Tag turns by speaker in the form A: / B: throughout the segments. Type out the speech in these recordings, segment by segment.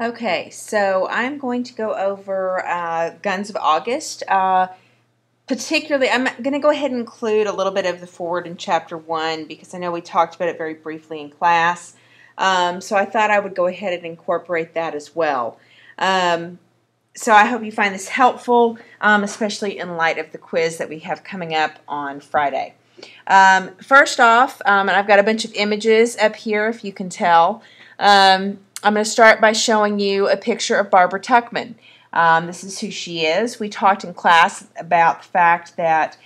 A: Okay, so I'm going to go over Guns of August. Particularly, I'm going to go ahead and include a little bit of the forward in Chapter 1 because I know we talked about it very briefly in class. So I thought I would go ahead and incorporate that as well. So I hope you find this helpful, especially in light of the quiz that we have coming up on Friday. First off, and I've got a bunch of images up here if you can tell. I'm going to start by showing you a picture of Barbara Tuchman. This is who she is. We talked in class about the fact that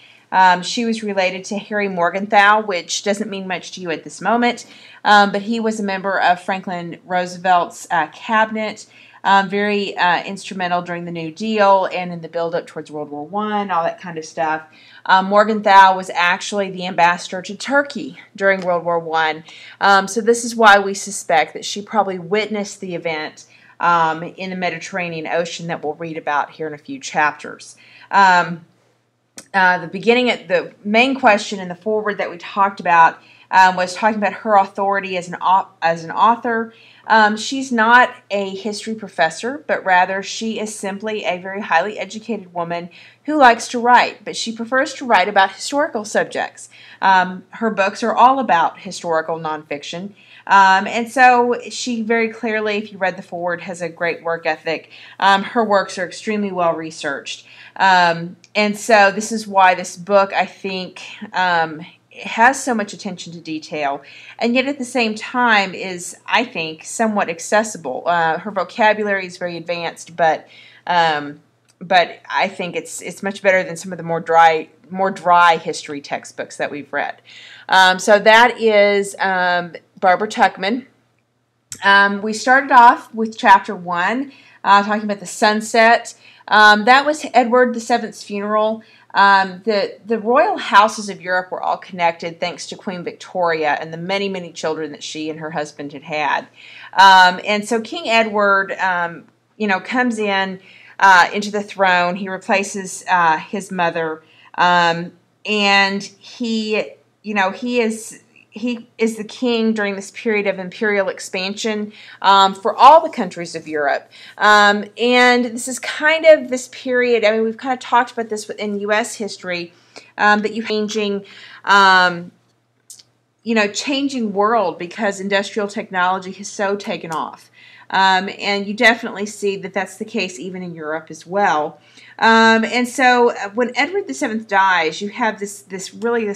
A: she was related to Harry Morgenthau, which doesn't mean much to you at this moment, but he was a member of Franklin Roosevelt's cabinet, very instrumental during the New Deal and in the build-up towards World War I, all that kind of stuff. Morgenthau was actually the ambassador to Turkey during World War I, so this is why we suspect that she probably witnessed the event in the Mediterranean Ocean that we'll read about here in a few chapters. The main question in the foreword that we talked about was talking about her authority as an author. She's not a history professor, but rather she is simply a very highly educated woman who likes to write, but she prefers to write about historical subjects. Her books are all about historical nonfiction, and so she very clearly, if you read the foreword, has a great work ethic. Her works are extremely well researched, and so this is why this book, I think, has so much attention to detail, and yet at the same time is, I think, somewhat accessible. Her vocabulary is very advanced, but I think it's much better than some of the more dry history textbooks that we've read. So that is Barbara Tuchman. We started off with Chapter 1, talking about the sunset. That was Edward VII's funeral. The royal houses of Europe were all connected thanks to Queen Victoria and the many, many children that she and her husband had had. And so King Edward, comes into the throne. He replaces his mother, and he is the king during this period of imperial expansion for all the countries of Europe. And this is kind of this period, I mean, we've kind of talked about this in U.S. history, that you changing world because industrial technology has so taken off. And you definitely see that that's the case even in Europe as well. And so when Edward VII dies, you have this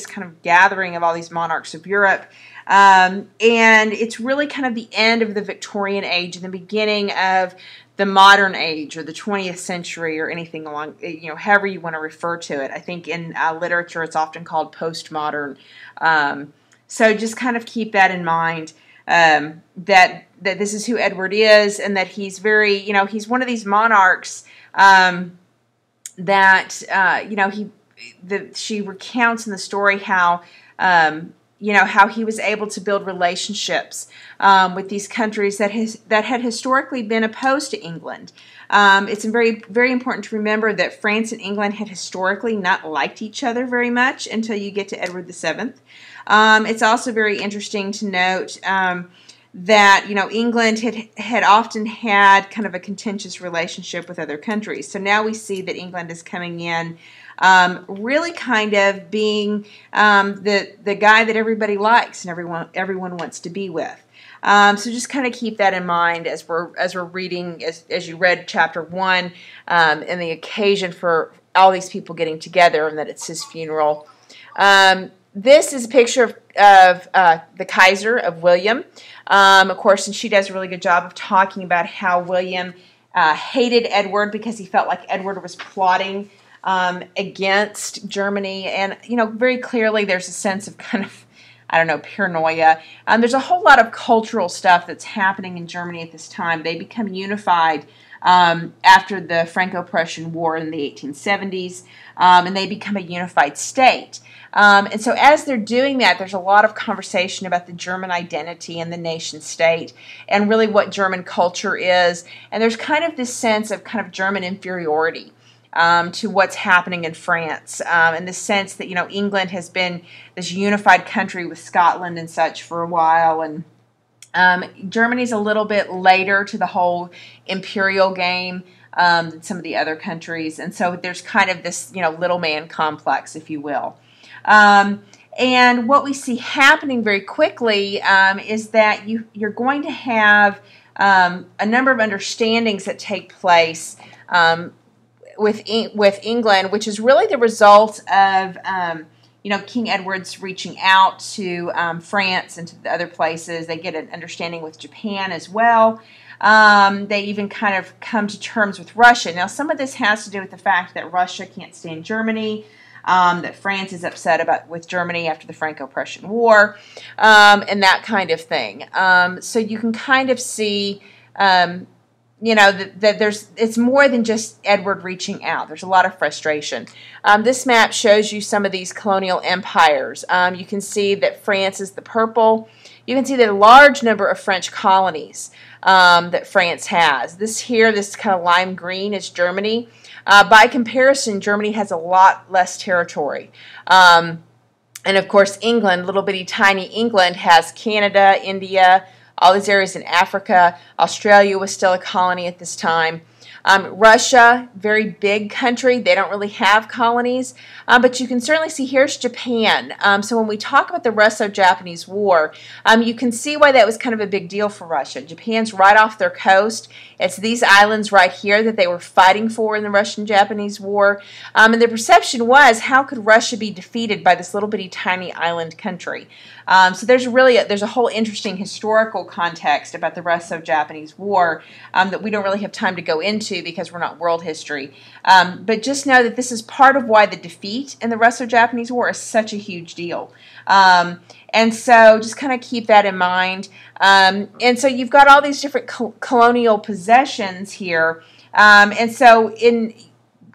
A: kind of gathering of all these monarchs of Europe. And it's really kind of the end of the Victorian age and the beginning of the modern age or the 20th century or anything along, however you want to refer to it. I think in literature it's often called postmodern. So just kind of keep that in mind. That this is who Edward is, and that he's very, he's one of these monarchs she recounts in the story how, how he was able to build relationships with these countries that had historically been opposed to England. It's very, very important to remember that France and England had historically not liked each other very much until you get to Edward VII. It's also very interesting to note that England had often had kind of a contentious relationship with other countries. So now we see that England is coming in, really kind of being the guy that everybody likes and everyone wants to be with. So just kind of keep that in mind as we're reading, as you read Chapter 1, and the occasion for all these people getting together, and that it's his funeral. This is a picture of the Kaiser, of William. Of course, and she does a really good job of talking about how William hated Edward because he felt like Edward was plotting against Germany. And, very clearly there's a sense of kind of, paranoia. There's a whole lot of cultural stuff that's happening in Germany at this time. They become unified after the Franco-Prussian War in the 1870s, and they become a unified state. And so as they're doing that, there's a lot of conversation about the German identity and the nation state and really what German culture is. And there's kind of this sense of kind of German inferiority to what's happening in France, and the sense that, England has been this unified country with Scotland and such for a while, and Germany's a little bit later to the whole imperial game than some of the other countries, and so there's kind of this, little man complex, if you will. And what we see happening very quickly is that you're going to have a number of understandings that take place with England, which is really the result of King Edward's reaching out to France and to the other places. They get an understanding with Japan as well. They even kind of come to terms with Russia. Now, some of this has to do with the fact that Russia can't stand Germany, that France is upset with Germany after the Franco-Prussian War, and that kind of thing. So you can kind of see, that it's more than just Edward reaching out. There's a lot of frustration. This map shows you some of these colonial empires. You can see that France is the purple. You can see that a large number of French colonies that France has. This kind of lime green is Germany. By comparison, Germany has a lot less territory. And of course, England, little bitty tiny England, has Canada, India, all these areas in Africa. Australia was still a colony at this time. Russia, very big country. They don't really have colonies. But you can certainly see here's Japan. So when we talk about the Russo-Japanese War, you can see why that was kind of a big deal for Russia. Japan's right off their coast. It's these islands right here that they were fighting for in the Russian-Japanese War. And the perception was, how could Russia be defeated by this little bitty tiny island country? So there's a whole interesting historical context about the Russo-Japanese War that we don't really have time to go into because we're not world history. But just know that this is part of why the defeat in the Russo-Japanese War is such a huge deal. And so just kind of keep that in mind. And so you've got all these different colonial possessions here. And so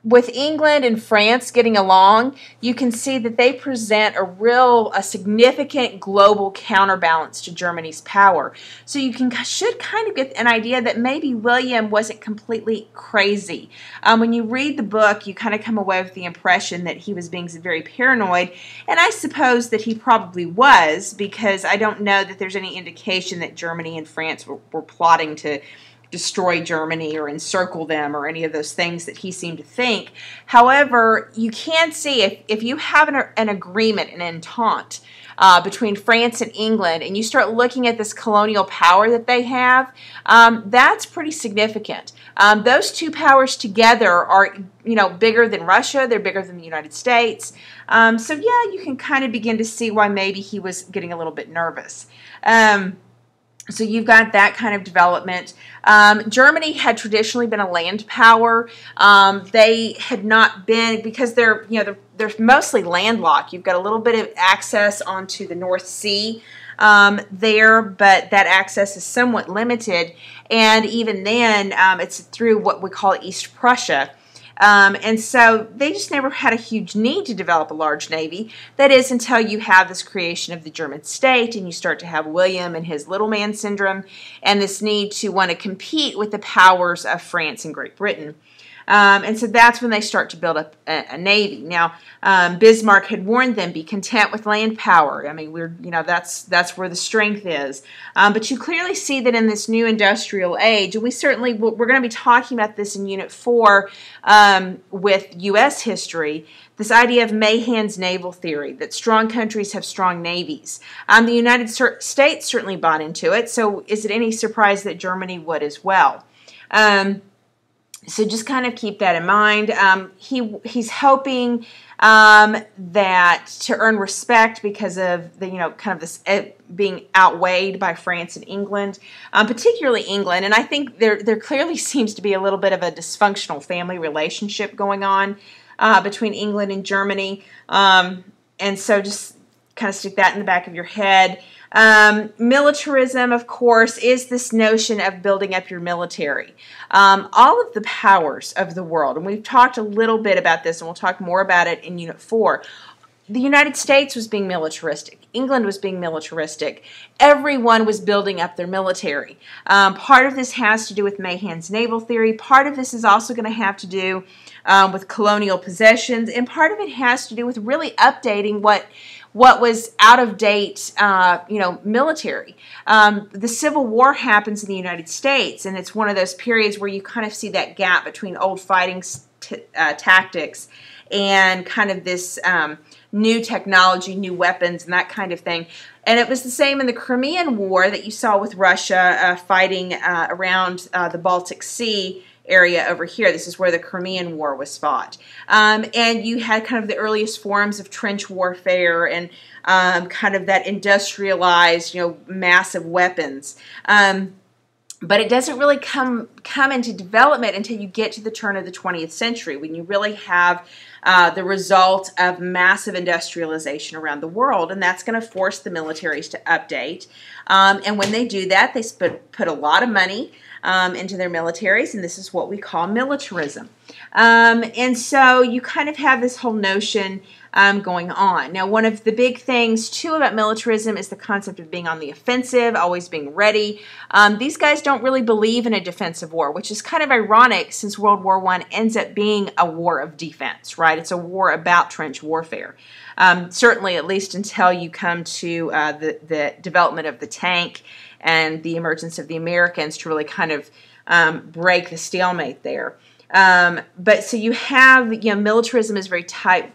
A: with England and France getting along, you can see that they present a significant global counterbalance to Germany's power. So you should kind of get an idea that maybe William wasn't completely crazy. When you read the book, you kind of come away with the impression that he was being very paranoid, and I suppose that he probably was, because I don't know that there's any indication that Germany and France were plotting to destroy Germany or encircle them or any of those things that he seemed to think. However, you can see if you have an agreement, an entente between France and England, and you start looking at this colonial power that they have, that's pretty significant. Those two powers together are, bigger than Russia. They're bigger than the United States. So yeah, you can kind of begin to see why maybe he was getting a little bit nervous. So you've got that kind of development. Germany had traditionally been a land power. They had not been, because they're mostly landlocked. You've got a little bit of access onto the North Sea there, but that access is somewhat limited. And even then, it's through what we call East Prussia. And so they just never had a huge need to develop a large navy. That is, until you have this creation of the German state and you start to have William and his little man syndrome and this need to want to compete with the powers of France and Great Britain. And so that's when they start to build up a navy. Now, Bismarck had warned them, be content with land power. I mean, that's where the strength is. But you clearly see that in this new industrial age, and we're going to be talking about this in Unit 4 with U.S. history, this idea of Mahan's naval theory, that strong countries have strong navies. The United States certainly bought into it, so is it any surprise that Germany would as well? So just kind of keep that in mind. He's hoping that to earn respect because of the kind of this being outweighed by France and England, particularly England. And I think there clearly seems to be a little bit of a dysfunctional family relationship going on between England and Germany. And so just kind of stick that in the back of your head. Militarism, of course, is this notion of building up your military. All of the powers of the world, and we've talked a little bit about this, and we'll talk more about it in Unit 4. The United States was being militaristic. England was being militaristic. Everyone was building up their military. Part of this has to do with Mahan's naval theory. Part of this is also going to have to do with colonial possessions, and part of it has to do with really updating what what was out of date, military. The Civil War happens in the United States, and it's one of those periods where you kind of see that gap between old fighting tactics and kind of this new technology, new weapons, and that kind of thing. And it was the same in the Crimean War that you saw with Russia fighting around the Baltic Sea area over here. This is where the Crimean War was fought. And you had kind of the earliest forms of trench warfare and kind of that industrialized, massive weapons. But it doesn't really come into development until you get to the turn of the 20th century, when you really have the result of massive industrialization around the world, and that's going to force the militaries to update. And when they do that, they put a lot of money into their militaries, and this is what we call militarism. And so you kind of have this whole notion going on. Now, one of the big things, too, about militarism is the concept of being on the offensive, always being ready. These guys don't really believe in a defensive war, which is kind of ironic since World War I ends up being a war of defense, right? It's a war about trench warfare. Certainly, at least until you come to the development of the tank and the emergence of the Americans to really kind of break the stalemate there. But so you have, militarism is very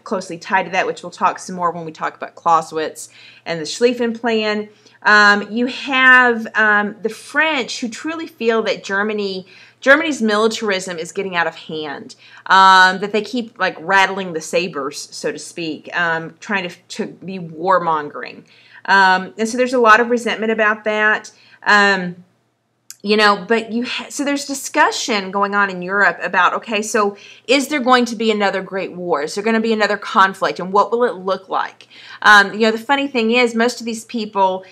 A: closely tied to that, which we'll talk some more when we talk about Clausewitz and the Schlieffen Plan. You have the French, who truly feel that Germany's militarism is getting out of hand, that they keep like rattling the sabers, so to speak, trying to be warmongering. And so there's a lot of resentment about that. But so there's discussion going on in Europe about, okay, so is there going to be another great war? Is there going to be another conflict? And what will it look like? The funny thing is, most of these people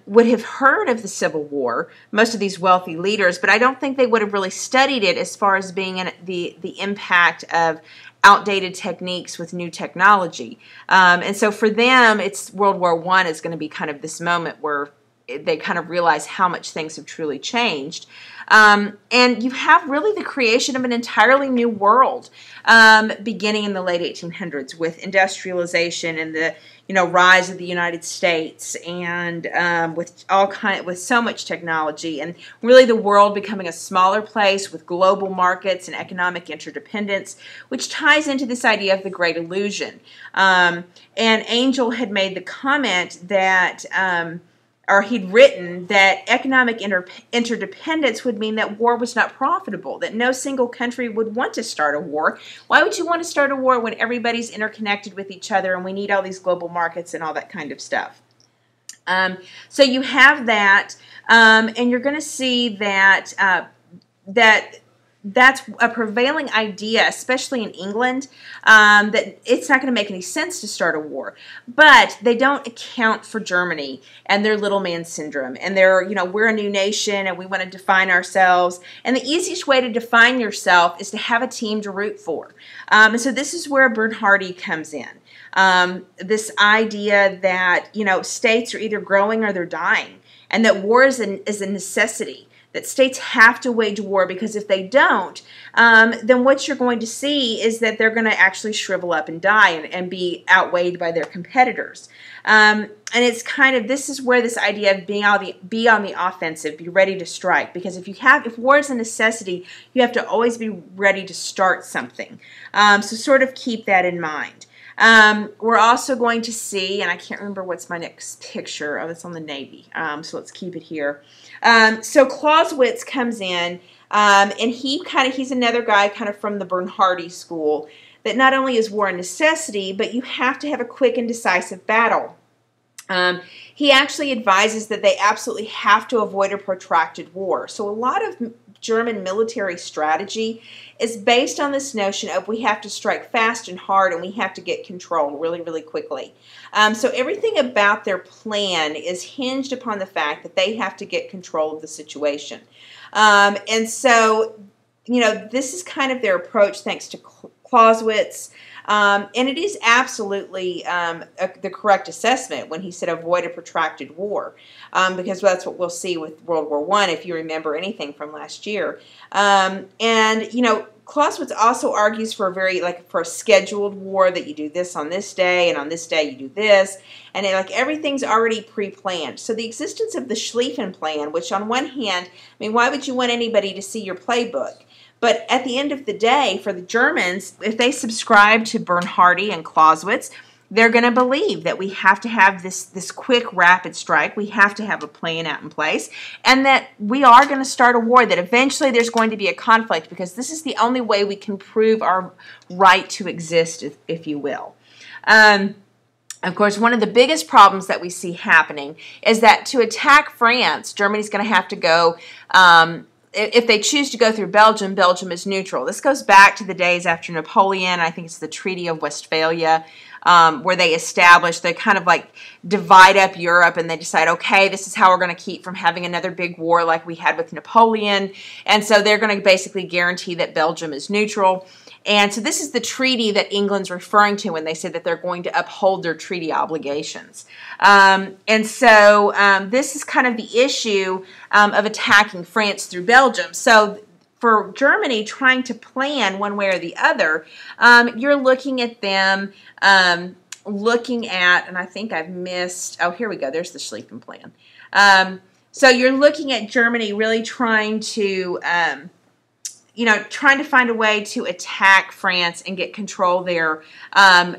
A: would have heard of the Civil War, most of these wealthy leaders, but I don't think they would have really studied it as far as being the impact of outdated techniques with new technology. And so for them, it's World War I is going to be kind of this moment where they kind of realize how much things have truly changed. And you have really the creation of an entirely new world beginning in the late 1800s with industrialization and the rise of the United States, and with so much technology, and really the world becoming a smaller place with global markets and economic interdependence, which ties into this idea of the Great Illusion. And Angel had made the comment that or he'd written that economic interdependence would mean that war was not profitable, that no single country would want to start a war. Why would you want to start a war when everybody's interconnected with each other and we need all these global markets and all that kind of stuff? So you have that, and you're going to see that that's a prevailing idea, especially in England, that it's not going to make any sense to start a war. But they don't account for Germany and their little man syndrome. And we're a new nation and we want to define ourselves. And the easiest way to define yourself is to have a team to root for. And so this is where Bernhardi comes in. This idea that, states are either growing or they're dying, and that war is a necessity. That states have to wage war, because if they don't, then what you're going to see is that they're going to actually shrivel up and die and be outweighed by their competitors. And it's kind of, this is where this idea of be on the offensive, be ready to strike. Because if war is a necessity, you have to always be ready to start something. So sort of keep that in mind. We're also going to see, and I can't remember what's my next picture. Oh, it's on the Navy. So let's keep it here. So Clausewitz comes in, and he's another guy kind of from the Bernhardi school, that not only is war a necessity, but you have to have a quick and decisive battle. He actually advises that they absolutely have to avoid a protracted war. So a lot of German military strategy is based on this notion of we have to strike fast and hard, and we have to get control really, really quickly. So everything about their plan is hinged upon the fact that they have to get control of the situation. And so, this is kind of their approach thanks to Clausewitz. And it is absolutely the correct assessment when he said avoid a protracted war, because that's what we'll see with World War I, if you remember anything from last year. And, Clausewitz also argues for for a scheduled war, that you do this on this day, and on this day you do this, and everything's already pre-planned. So the existence of the Schlieffen Plan, which on one hand, I mean, why would you want anybody to see your playbook? But at the end of the day, for the Germans, if they subscribe to Bernhardi and Clausewitz, they're going to believe that we have to have this quick, rapid strike. We have to have a plan out in place, and that we are going to start a war, that eventually there's going to be a conflict, because this is the only way we can prove our right to exist, if you will. Of course, one of the biggest problems that we see happening is that to attack France, Germany's going to have to go... if they choose to go through Belgium, Belgium is neutral. This goes back to the days after Napoleon. I think it's the Treaty of Westphalia, where they kind of divide up Europe, and they decide, okay, this is how we're going to keep from having another big war like we had with Napoleon. And so they're going to basically guarantee that Belgium is neutral. And so this is the treaty that England's referring to when they say that they're going to uphold their treaty obligations. And so this is kind of the issue of attacking France through Belgium. So for Germany trying to plan one way or the other, you're looking at them looking at, and I think I've missed, oh, here we go, there's the Schlieffen Plan. So you're looking at Germany really trying to... trying to find a way to attack France and get control there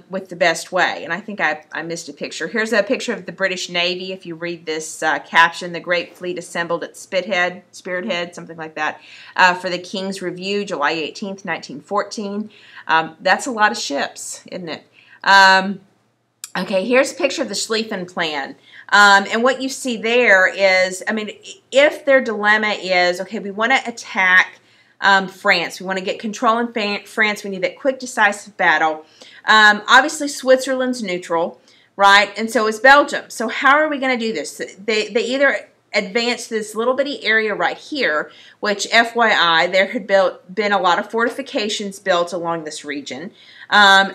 A: with the best way. And I think I missed a picture. Here's a picture of the British Navy. If you read this caption, the great fleet assembled at Spithead, something like that, for the King's Review, July 18th, 1914. That's a lot of ships, isn't it? Okay, here's a picture of the Schlieffen Plan. And what you see there is, I mean, if their dilemma is, okay, we want to attack France. We want to get control in France. We need that quick, decisive battle. Obviously, Switzerland's neutral, right? And so is Belgium. So how are we going to do this? They either advance this little bitty area right here, which, FYI, there had been a lot of fortifications built along this region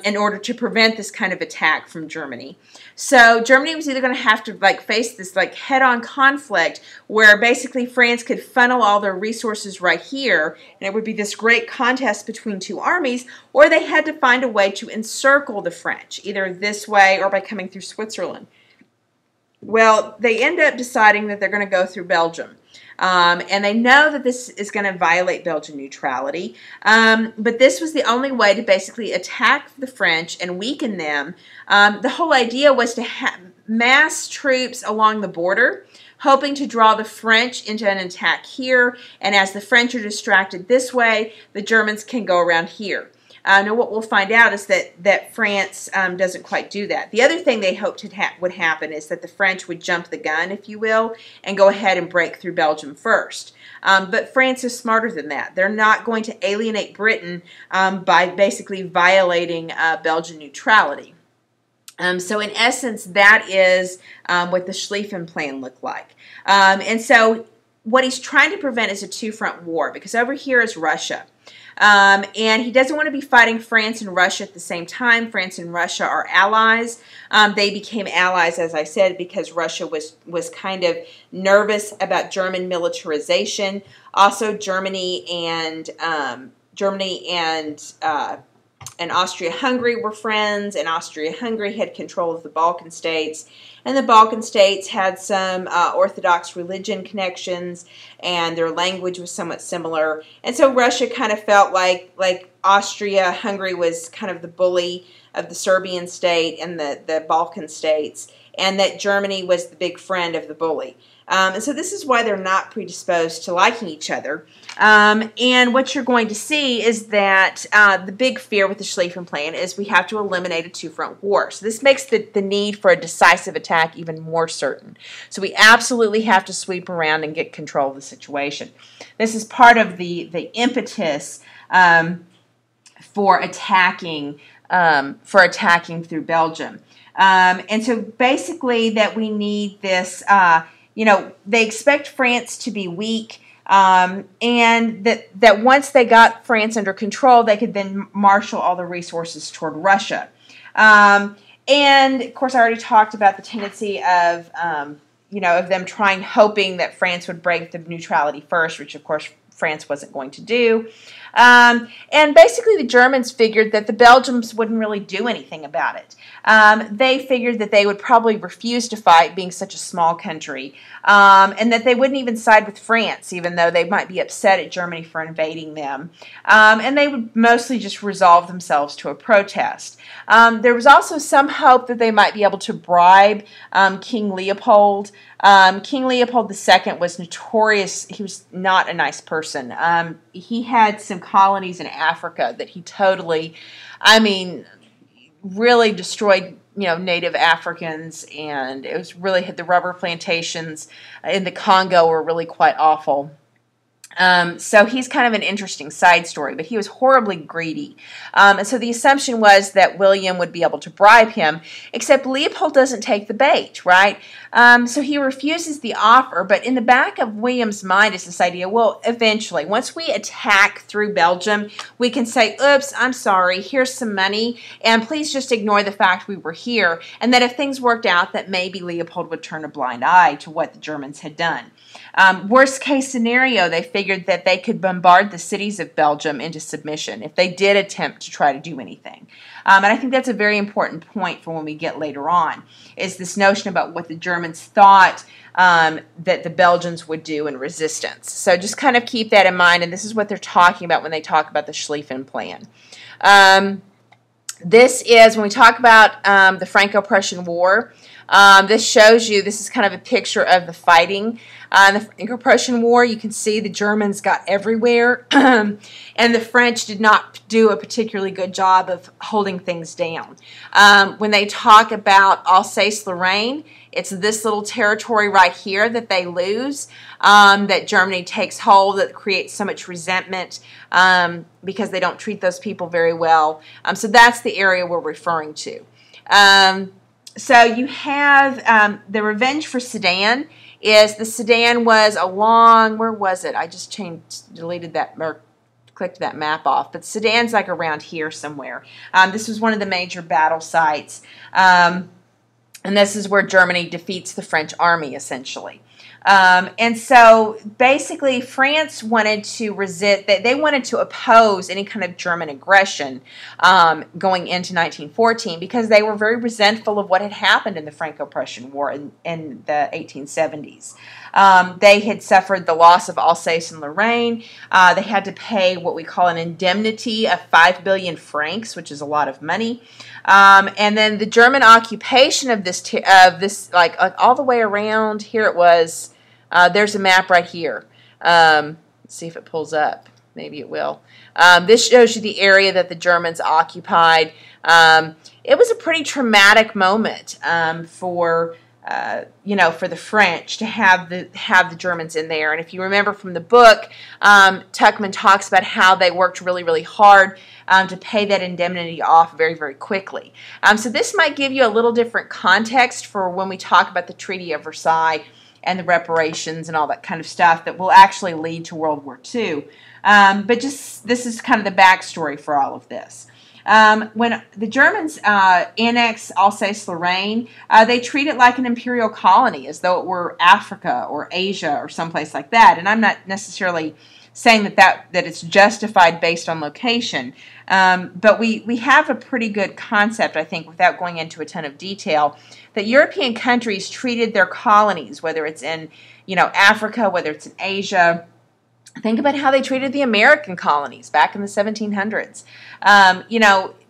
A: in order to prevent this kind of attack from Germany. So Germany was either going to have to face this head-on conflict where basically France could funnel all their resources right here, and it would be this great contest between two armies, or they had to find a way to encircle the French, either this way or by coming through Switzerland. Well, they end up deciding that they're going to go through Belgium. And they know that this is going to violate Belgian neutrality. But this was the only way to basically attack the French and weaken them. The whole idea was to mass troops along the border, hoping to draw the French into an attack here. And as the French are distracted this way, the Germans can go around here. Now, what we'll find out is that France doesn't quite do that. The other thing they hoped would happen is that the French would jump the gun, if you will, and go ahead and break through Belgium first. But France is smarter than that. They're not going to alienate Britain by basically violating Belgian neutrality. So in essence, that is what the Schlieffen Plan looked like. And so what he's trying to prevent is a two-front war, because over here is Russia. And he doesn't want to be fighting France and Russia at the same time. France and Russia are allies. They became allies, as I said, because Russia was kind of nervous about German militarization. Also, Germany and Austria-Hungary were friends, and Austria-Hungary had control of the Balkan states. And the Balkan states had some Orthodox religion connections, and their language was somewhat similar. And so Russia kind of felt like Austria-Hungary was kind of the bully of the Serbian state and the Balkan states, and that Germany was the big friend of the bully. And so this is why they're not predisposed to liking each other. And what you're going to see is that the big fear with the Schlieffen Plan is we have to eliminate a two-front war. So this makes the need for a decisive attack even more certain. So we absolutely have to sweep around and get control of the situation. This is part of the impetus for attacking through Belgium. And so basically that we need this... they expect France to be weak, and that once they got France under control, they could then marshal all the resources toward Russia. And, of course, I already talked about the tendency of them hoping that France would break the neutrality first, which, of course, France wasn't going to do. And basically the Germans figured that the Belgians wouldn't really do anything about it. They figured that they would probably refuse to fight, being such a small country, and that they wouldn't even side with France, even though they might be upset at Germany for invading them. And they would mostly just resolve themselves to a protest. There was also some hope that they might be able to bribe King Leopold. King Leopold II was notorious. He was not a nice person. He had some colonies in Africa that he totally, really destroyed, native Africans, and it was really, the rubber plantations in the Congo were really quite awful. So he's kind of an interesting side story, but he was horribly greedy. And so the assumption was that William would be able to bribe him, except Leopold doesn't take the bait, right? So he refuses the offer, but in the back of William's mind is this idea, well, eventually, once we attack through Belgium, we can say, oops, I'm sorry, here's some money, and please just ignore the fact we were here, and that if things worked out, that maybe Leopold would turn a blind eye to what the Germans had done. Worst case scenario, they figured that they could bombard the cities of Belgium into submission if they did attempt to try to do anything. And I think that's a very important point for when we get later on, is this notion about what the Germans thought that the Belgians would do in resistance. So just kind of keep that in mind, and this is what they're talking about when they talk about the Schlieffen Plan. This is, when we talk about the Franco-Prussian War, this shows you, this is kind of a picture of the fighting. In the Franco-Prussian War, you can see the Germans got everywhere, and the French did not do a particularly good job of holding things down. When they talk about Alsace-Lorraine, it's this little territory right here that they lose, that Germany takes hold, that creates so much resentment because they don't treat those people very well. So that's the area we're referring to. So you have the Revenge for Sedan. The Sedan was along, where was it? I just deleted that, or clicked that map off. But Sedan's like around here somewhere. This was one of the major battle sites. And this is where Germany defeats the French army, essentially. And so basically France wanted to resist, they wanted to oppose any kind of German aggression going into 1914 because they were very resentful of what had happened in the Franco-Prussian War in the 1870s. They had suffered the loss of Alsace and Lorraine. They had to pay what we call an indemnity of 5 billion francs, which is a lot of money. And then the German occupation of this, like all the way around here, it was. There's a map right here. Let's see if it pulls up. Maybe it will. This shows you the area that the Germans occupied. It was a pretty traumatic moment for the French to have the Germans in there. And if you remember from the book, Tuckman talks about how they worked really, really hard to pay that indemnity off very, very quickly. So this might give you a little different context for when we talk about the Treaty of Versailles and the reparations and all that kind of stuff that will actually lead to World War II. But just this is kind of the backstory for all of this. When the Germans annexed Alsace-Lorraine, they treat it like an imperial colony, as though it were Africa or Asia or someplace like that. And I'm not necessarily saying that it's justified based on location, but we have a pretty good concept, I think, without going into a ton of detail, that European countries treated their colonies, whether it's in Africa, whether it's in Asia. Think about how they treated the American colonies back in the 1700s.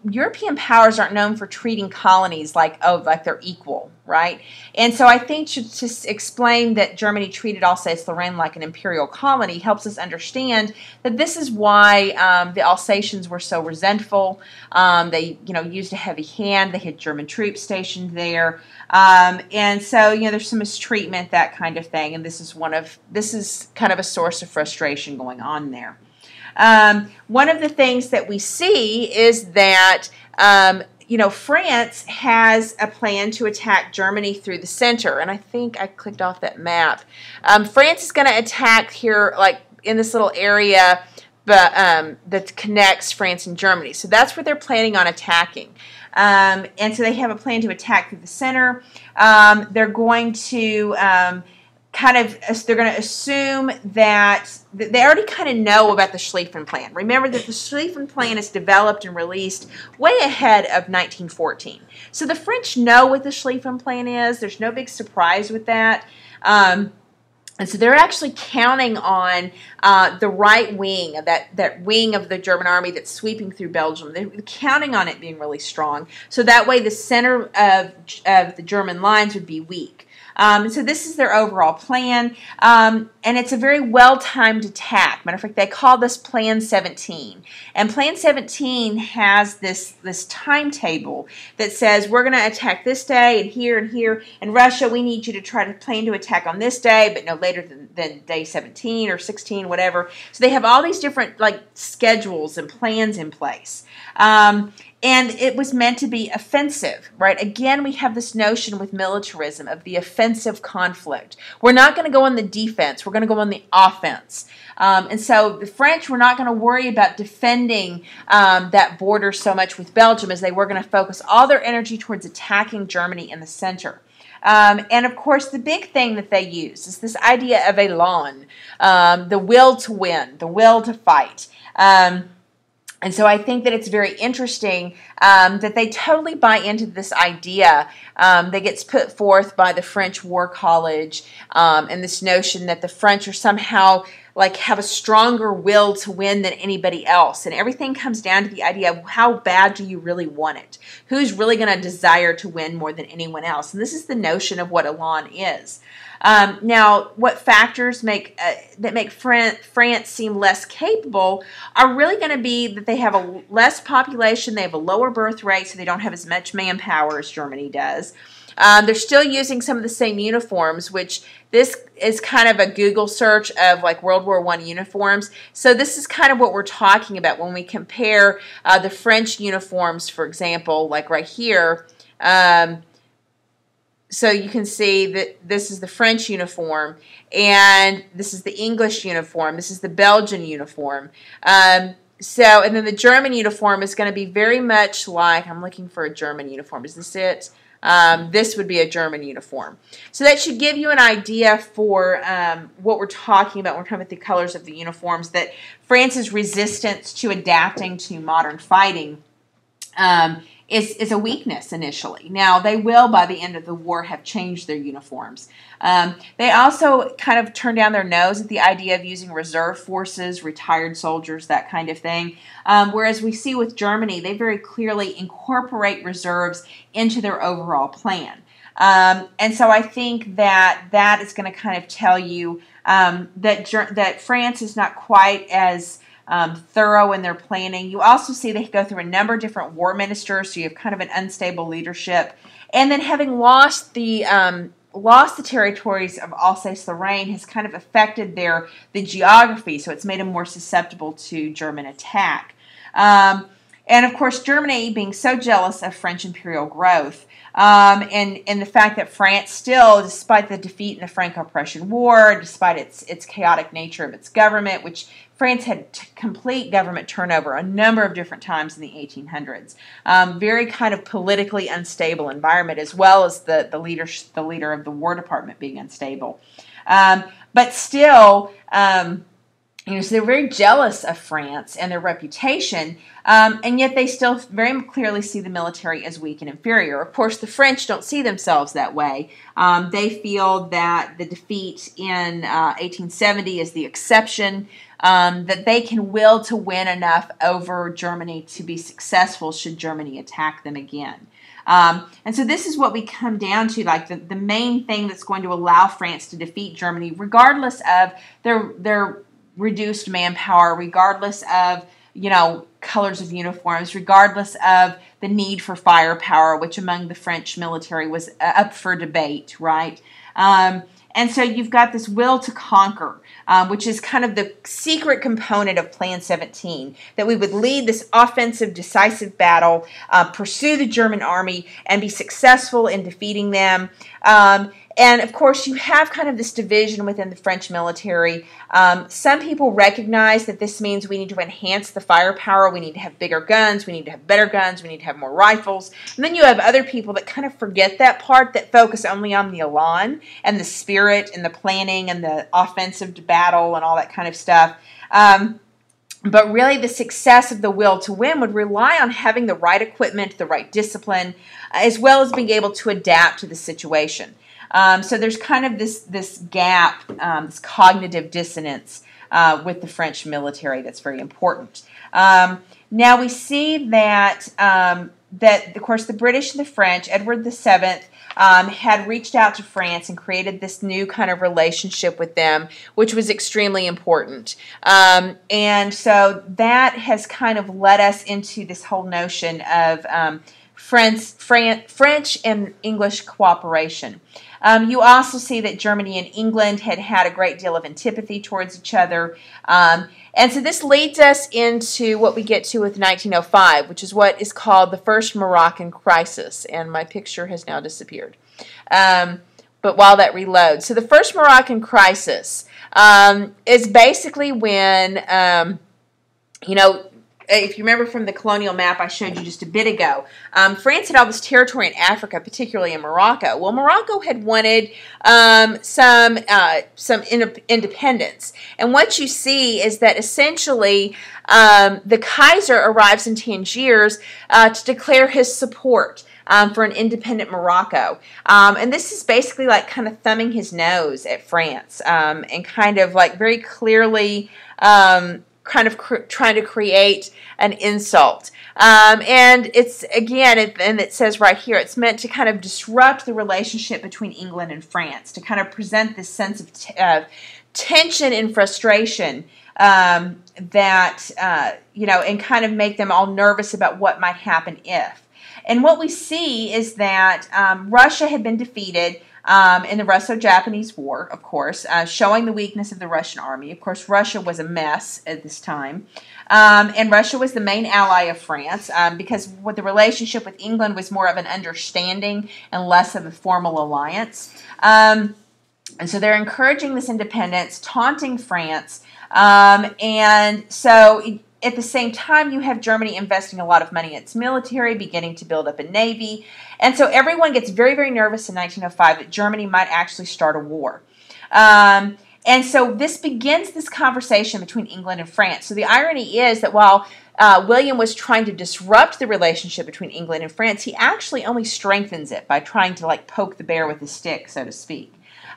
A: European powers aren't known for treating colonies like they're equal, right? And so I think to explain that Germany treated Alsace-Lorraine like an imperial colony helps us understand that this is why the Alsatians were so resentful. They, used a heavy hand. They had German troops stationed there. And so, there's some mistreatment, that kind of thing. And this is kind of a source of frustration going on there. One of the things that we see is that, France has a plan to attack Germany through the center. And I think I clicked off that map. France is going to attack here, like in this little area, but that connects France and Germany. So that's where they're planning on attacking. And so they have a plan to attack through the center. They're going to they're going to assume that they already kind of know about the Schlieffen Plan. Remember that the Schlieffen Plan is developed and released way ahead of 1914. So the French know what the Schlieffen Plan is. There's no big surprise with that. And so they're actually counting on the right wing of that wing of the German army that's sweeping through Belgium. They're counting on it being really strong. So that way the center of the German lines would be weak. So this is their overall plan, and it's a very well-timed attack. Matter of fact, they call this Plan 17. And Plan 17 has this timetable that says we're going to attack this day and here. And Russia, we need you to try to plan to attack on this day, but no later than day 17 or 16, whatever. So they have all these different schedules and plans in place. And it was meant to be offensive, right? Again, we have this notion with militarism of the offensive conflict. We're not going to go on the defense. We're going to go on the offense. And so the French were not going to worry about defending that border so much with Belgium as they were going to focus all their energy towards attacking Germany in the center. And of course, the big thing that they use is this idea of élan, the will to win, the will to fight. And so I think that it's very interesting that they totally buy into this idea that gets put forth by the French War College, and this notion that the French are somehow have a stronger will to win than anybody else. And everything comes down to the idea of how bad do you really want it? Who's really going to desire to win more than anyone else? And this is the notion of what élan is. Now, what factors that make France seem less capable are really going to be that they have a less population, they have a lower birth rate, so they don't have as much manpower as Germany does. They're still using some of the same uniforms, which this is kind of a Google search of World War I uniforms. So this is kind of what we're talking about when we compare the French uniforms, for example, right here. So you can see that this is the French uniform, and this is the English uniform. This is the Belgian uniform. And then the German uniform is going to be very much I'm looking for a German uniform. Is this it? This would be a German uniform. So that should give you an idea for what we're talking about when we're talking about the colors of the uniforms, that France's resistance to adapting to modern fighting is a weakness initially. Now, they will, by the end of the war, have changed their uniforms. They also kind of turn down their nose at the idea of using reserve forces, retired soldiers, that kind of thing. Whereas we see with Germany, they very clearly incorporate reserves into their overall plan. And so I think that is going to kind of tell you that France is not quite as thorough in their planning. You also see they go through a number of different war ministers, so you have kind of an unstable leadership. And then having lost the territories of Alsace-Lorraine has kind of affected the geography, so it's made them more susceptible to German attack. And of course, Germany being so jealous of French imperial growth, and the fact that France still, despite the defeat in the Franco-Prussian War, despite its chaotic nature of its government, which France had complete government turnover a number of different times in the 1800s, very kind of politically unstable environment, as well as the leader of the War Department being unstable. But still, so they're very jealous of France and their reputation, and yet they still very clearly see the military as weak and inferior. Of course, the French don't see themselves that way. They feel that the defeat in 1870 is the exception, that they can will to win enough over Germany to be successful should Germany attack them again. And so this is what we come down to, the main thing that's going to allow France to defeat Germany, regardless of their reduced manpower, regardless of, colors of uniforms, regardless of the need for firepower, which among the French military was up for debate, right? And so you've got this will to conquer, which is kind of the secret component of Plan 17, that we would lead this offensive, decisive battle, pursue the German army, and be successful in defeating them. And of course, you have kind of this division within the French military. Some people recognize that this means we need to enhance the firepower. We need to have bigger guns. We need to have better guns. We need to have more rifles. And then you have other people that kind of forget that part, that focus only on the elan and the spirit and the planning and the offensive battle and all that kind of stuff. But really, the success of the will to win would rely on having the right equipment, the right discipline, as well as being able to adapt to the situation. So there's kind of this gap, this cognitive dissonance with the French military that's very important. Now we see that, of course, the British and the French, Edward VII, had reached out to France and created this new kind of relationship with them, which was extremely important. And so that has kind of led us into this whole notion of French and English cooperation. You also see that Germany and England had a great deal of antipathy towards each other. And so this leads us into what we get to with 1905, which is what is called the First Moroccan Crisis. And my picture has now disappeared. But while that reloads. So the First Moroccan Crisis is basically when, if you remember from the colonial map I showed you just a bit ago, France had all this territory in Africa, particularly in Morocco. Well, Morocco had wanted some independence. And what you see is that essentially the Kaiser arrives in Tangiers to declare his support for an independent Morocco. And this is basically like kind of thumbing his nose at France and kind of like very clearly kind of trying to create an insult. And it's, again, and it says right here, it's meant to kind of disrupt the relationship between England and France, to kind of present this sense of tension and frustration and kind of make them all nervous about what might happen if. And what we see is that Russia had been defeated in the Russo-Japanese War, of course, showing the weakness of the Russian army. Of course, Russia was a mess at this time. And Russia was the main ally of France because what the relationship with England was more of an understanding and less of a formal alliance. And so they're encouraging this independence, taunting France. And so at the same time, you have Germany investing a lot of money in its military, beginning to build up a navy. And so everyone gets very, very nervous in 1905 that Germany might actually start a war. And so this begins this conversation between England and France. So the irony is that while William was trying to disrupt the relationship between England and France, he actually only strengthens it by trying to like poke the bear with a stick, so to speak.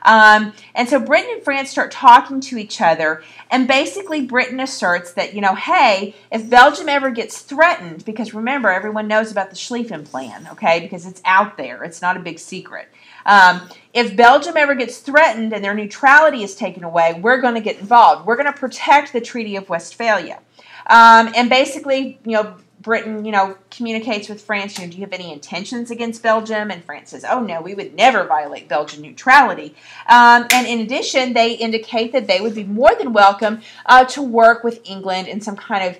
A: And so Britain and France start talking to each other, and basically Britain asserts that, hey, if Belgium ever gets threatened, because remember, everyone knows about the Schlieffen Plan, okay, because it's out there. It's not a big secret. If Belgium ever gets threatened and their neutrality is taken away, we're going to get involved. We're going to protect the Treaty of Westphalia. And basically, Britain, communicates with France, do you have any intentions against Belgium? And France says, oh, no, we would never violate Belgian neutrality. And in addition, they indicate that they would be more than welcome to work with England in some kind of,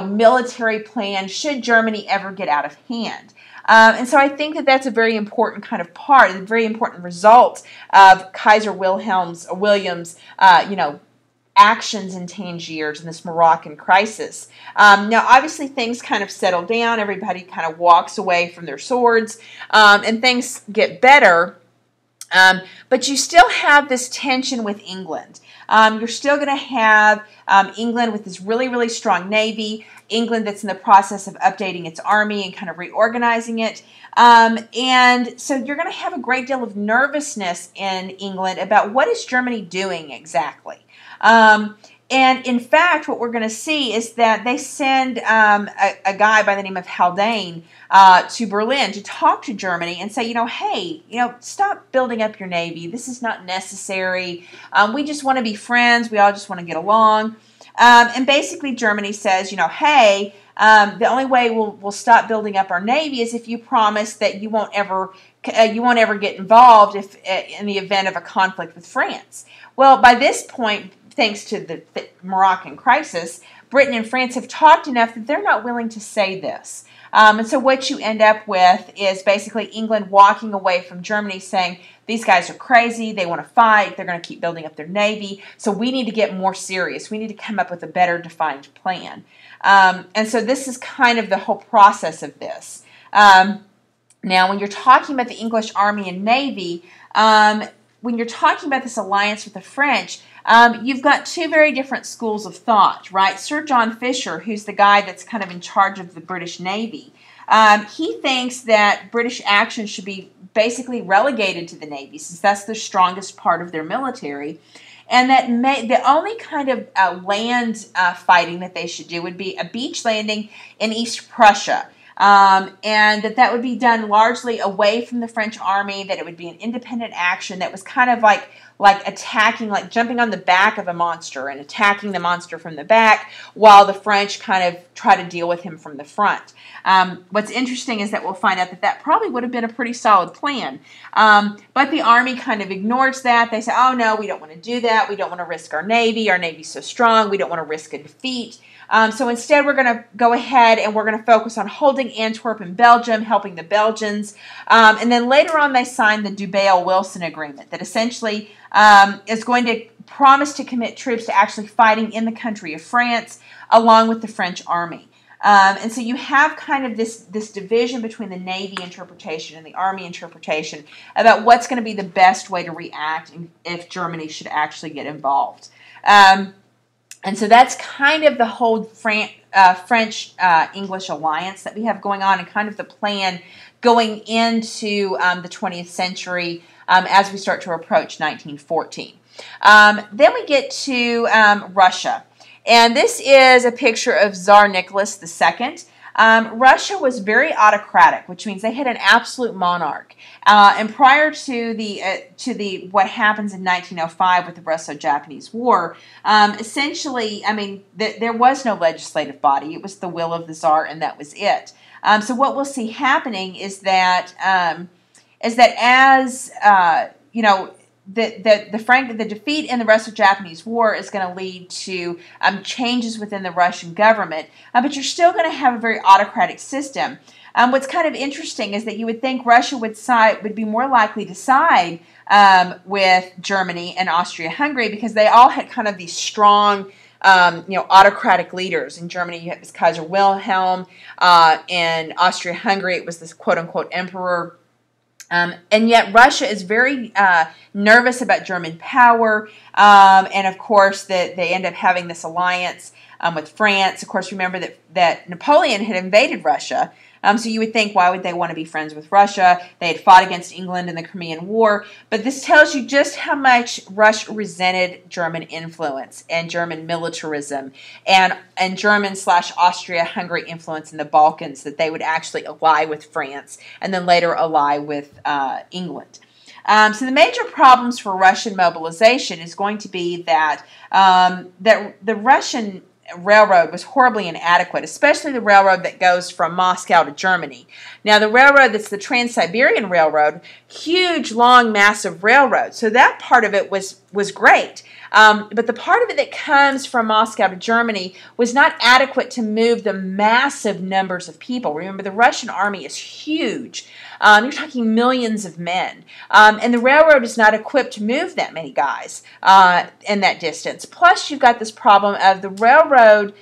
A: military plan should Germany ever get out of hand. And so I think that that's a very important kind of part, a very important result of Kaiser William's, actions in Tangiers in this Moroccan crisis. Now, obviously, things kind of settle down. Everybody kind of walks away from their swords, and things get better. But you still have this tension with England. You're still going to have England with this really, really strong navy, England that's in the process of updating its army and kind of reorganizing it. And so you're going to have a great deal of nervousness in England about what is Germany doing exactly. And in fact, what we're going to see is that they send a guy by the name of Haldane to Berlin to talk to Germany and say, hey, stop building up your navy. This is not necessary. We just want to be friends. We all just want to get along. And basically, Germany says, hey, the only way we'll stop building up our navy is if you promise that you won't ever get involved in the event of a conflict with France. Well, by this point, thanks to the Moroccan crisis, Britain and France have talked enough that they're not willing to say this. And so what you end up with is basically England walking away from Germany saying, these guys are crazy, they want to fight, they're going to keep building up their navy, so we need to get more serious. We need to come up with a better defined plan. And so this is kind of the whole process of this. Now, when you're talking about the English Army and Navy, when you're talking about this alliance with the French, you've got two very different schools of thought, right? Sir John Fisher, who's the guy that's kind of in charge of the British Navy, he thinks that British action should be basically relegated to the Navy, since that's the strongest part of their military, and that the only kind of land fighting that they should do would be a beach landing in East Prussia. And that would be done largely away from the French army, that it would be an independent action that was kind of like attacking, like jumping on the back of a monster and attacking the monster from the back while the French kind of try to deal with him from the front. What's interesting is that we'll find out that that probably would have been a pretty solid plan. But the army kind of ignores that. They say, oh no, we don't want to do that. We don't want to risk our navy. Our navy's so strong. We don't want to risk a defeat. So instead, we're going to go ahead and we're going to focus on holding Antwerp in Belgium, helping the Belgians. And then later on, they signed the Dubail-Wilson Agreement that essentially is going to promise to commit troops to actually fighting in the country of France along with the French army. And so you have kind of this division between the Navy interpretation and the Army interpretation about what's going to be the best way to react if Germany should actually get involved. And so that's kind of the whole French-English alliance that we have going on, and kind of the plan going into the 20th century as we start to approach 1914. Then we get to Russia. And this is a picture of Tsar Nicholas II. Russia was very autocratic, which means they had an absolute monarch. And prior to the what happens in 1905 with the Russo-Japanese War, essentially, I mean, there was no legislative body. It was the will of the Tsar, and that was it. So what we'll see happening is that as you know, the defeat in the Russo-Japanese War is going to lead to changes within the Russian government, but you're still going to have a very autocratic system. What's kind of interesting is that you would think Russia would be more likely to side with Germany and Austria-Hungary, because they all had kind of these strong, autocratic leaders. In Germany, you had this Kaiser Wilhelm. In Austria-Hungary, it was this quote-unquote emperor. And yet Russia is very nervous about German power, and of course that they end up having this alliance with France. Of course, remember that Napoleon had invaded Russia, so you would think, why would they want to be friends with Russia? They had fought against England in the Crimean War, but this tells you just how much Russia resented German influence and German militarism and German/Austria-Hungary influence in the Balkans, that they would actually ally with France and then later ally with England. So the major problems for Russian mobilization is going to be that the Russian railroad was horribly inadequate, especially the railroad that goes from Moscow to Germany. Now, the railroad that's the Trans-Siberian Railroad, huge, long, massive railroad. So that part of it was great. But the part of it that comes from Moscow to Germany was not adequate to move the massive numbers of people. Remember, the Russian army is huge. You're talking millions of men. And the railroad is not equipped to move that many guys in that distance. Plus, you've got this problem of the railroad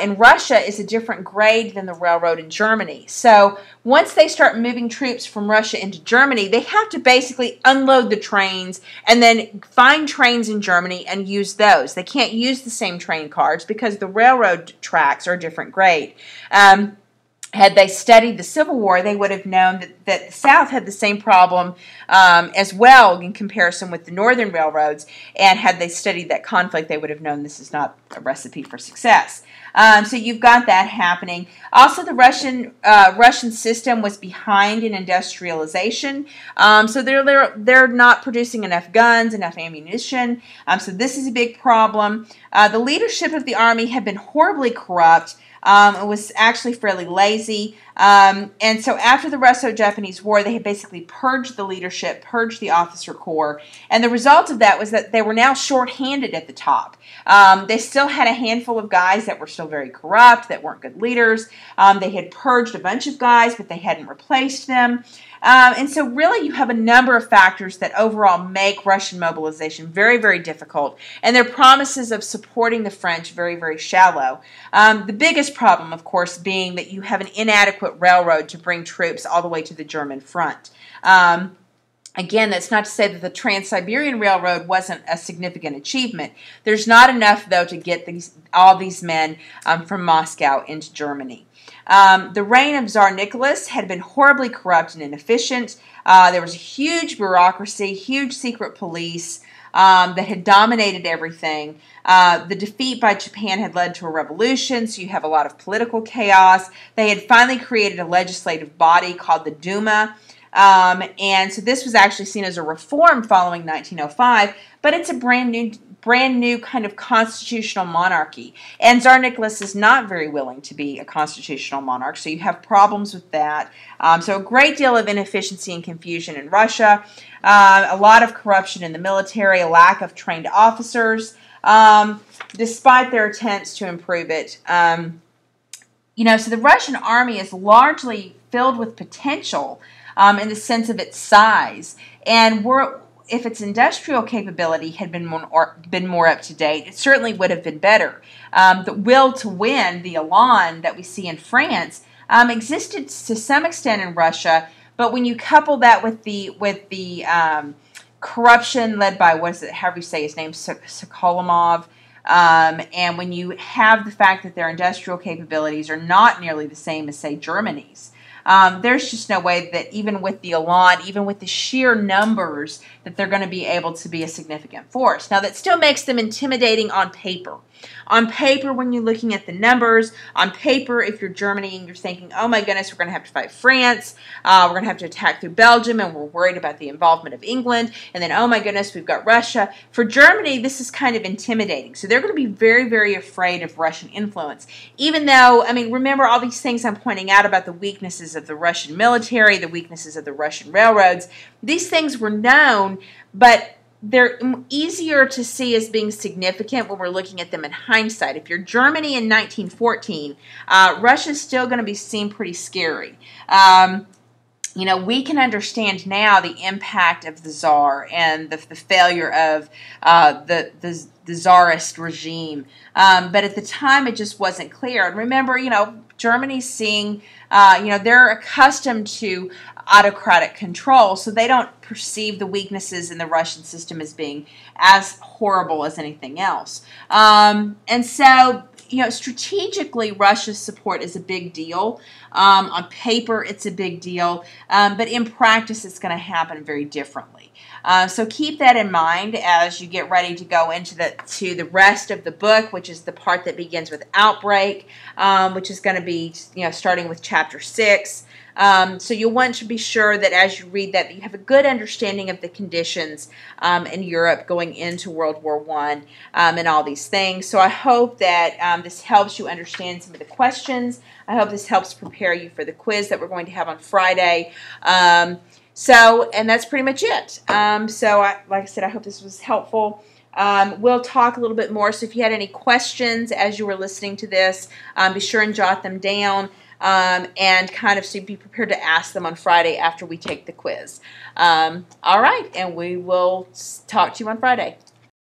A: in Russia is a different grade than the railroad in Germany. So once they start moving troops from Russia into Germany, they have to basically unload the trains and then find trains in Germany and use those. They can't use the same train cars because the railroad tracks are a different grade. Had they studied the Civil War, they would have known that the South had the same problem as well in comparison with the Northern railroads. And had they studied that conflict, they would have known this is not a recipe for success. So you've got that happening. Also, the Russian system was behind in industrialization. So they're not producing enough guns, enough ammunition. So this is a big problem. The leadership of the army had been horribly corrupt. It was actually fairly lazy. And so after the Russo-Japanese War, they had basically purged the leadership, purged the officer corps, and the result of that was that they were now short-handed at the top. They still had a handful of guys that were still very corrupt, that weren't good leaders. They had purged a bunch of guys, but they hadn't replaced them. And so really you have a number of factors that overall make Russian mobilization very, very difficult, and their promises of supporting the French very, very shallow. The biggest problem, of course, being that you have an inadequate railroad to bring troops all the way to the German front. Again, that's not to say that the Trans-Siberian Railroad wasn't a significant achievement. There's not enough, though, to get all these men from Moscow into Germany. The reign of Tsar Nicholas had been horribly corrupt and inefficient. There was a huge bureaucracy, huge secret police that had dominated everything. The defeat by Japan had led to a revolution, so you have a lot of political chaos. They had finally created a legislative body called the Duma. And so this was actually seen as a reform following 1905, but it's a brand new kind of constitutional monarchy. And Tsar Nicholas is not very willing to be a constitutional monarch, so you have problems with that. So a great deal of inefficiency and confusion in Russia, a lot of corruption in the military, a lack of trained officers, despite their attempts to improve it. So the Russian army is largely filled with potential in the sense of its size, and if its industrial capability had been more up to date, it certainly would have been better. The will to win, the elan that we see in France, existed to some extent in Russia, but when you couple that with the corruption led by, however you say his name, Sokolimov, and when you have the fact that their industrial capabilities are not nearly the same as, say, Germany's, there's just no way that even with the elan, even with the sheer numbers, that they're going to be able to be a significant force. Now, that still makes them intimidating on paper. On paper, when you're looking at the numbers, on paper, if you're Germany and you're thinking, oh my goodness, we're going to have to fight France, we're going to have to attack through Belgium, and we're worried about the involvement of England, and then, oh my goodness, we've got Russia. For Germany, this is kind of intimidating. So they're going to be very, very afraid of Russian influence. Even though, remember all these things I'm pointing out about the weaknesses of the Russian military, the weaknesses of the Russian railroads. These things were known, but they're easier to see as being significant when we're looking at them in hindsight. If you're Germany in 1914, Russia's still going to be seen pretty scary. We can understand now the impact of the Tsar and the failure of the Tsarist regime. But at the time, it just wasn't clear. And remember, Germany's seeing, they're accustomed to autocratic control, so they don't perceive the weaknesses in the Russian system as being as horrible as anything else. And so, strategically, Russia's support is a big deal. On paper, it's a big deal, but in practice, it's going to happen very differently. So keep that in mind as you get ready to go into the rest of the book, which is the part that begins with outbreak, which is going to be starting with chapter 6. So you'll want to be sure that as you read that you have a good understanding of the conditions in Europe going into World War I and all these things. So I hope that this helps you understand some of the questions. I hope this helps prepare you for the quiz that we're going to have on Friday. And that's pretty much it. Like I said, I hope this was helpful. We'll talk a little bit more. So if you had any questions as you were listening to this, be sure and jot them down. And kind of so be prepared to ask them on Friday after we take the quiz. All right, and we will talk to you on Friday.